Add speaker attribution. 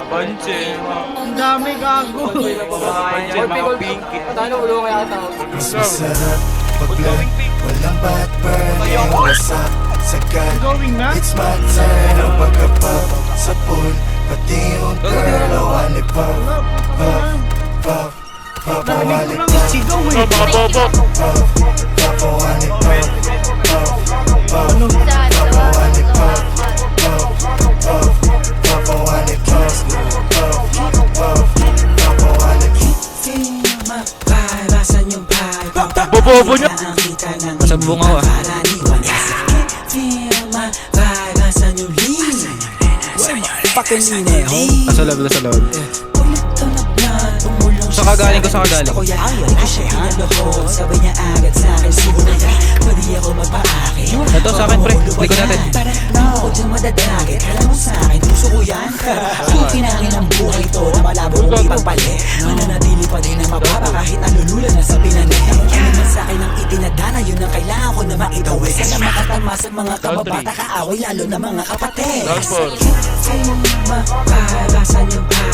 Speaker 1: Pansin.
Speaker 2: Ang dami gago.
Speaker 1: Pansin, mga pinky.
Speaker 3: Paano ulo kaya tao?
Speaker 4: Mas masarap paglag walang bad burning. Wasak sagad.
Speaker 2: Going na?
Speaker 4: It's my turn. Ang pagkapap sa pool. Pati yung girl. Awali pop, pop, pop, pop. Awali
Speaker 2: Narinig ko lang
Speaker 4: pop,
Speaker 2: yung sigaw eh.
Speaker 1: Mga bobo.
Speaker 4: pop, pop. Awali pop, pop, pop. Awali pop, pop, pop, pop. Awali pop, pop, pop, pop. Awali
Speaker 1: Bobo niya. Sa bunga ah. Nasa loob, nasa loob. Saan ka galing ko, saan ka galing? Ito sa akin pre, hindi ko natin.
Speaker 5: Kinangin ang buhay to na malabo kong ipagpali. Mananatili pa din ang mababa kahit nalululan na sa pinanay. Ano man sa akin ang itinadana, yun ang kailangan ko na maitawid. Sana makatama sa mga kababata kaaway, lalo na mga kapatid.
Speaker 1: Down 4.
Speaker 5: Para sa inyong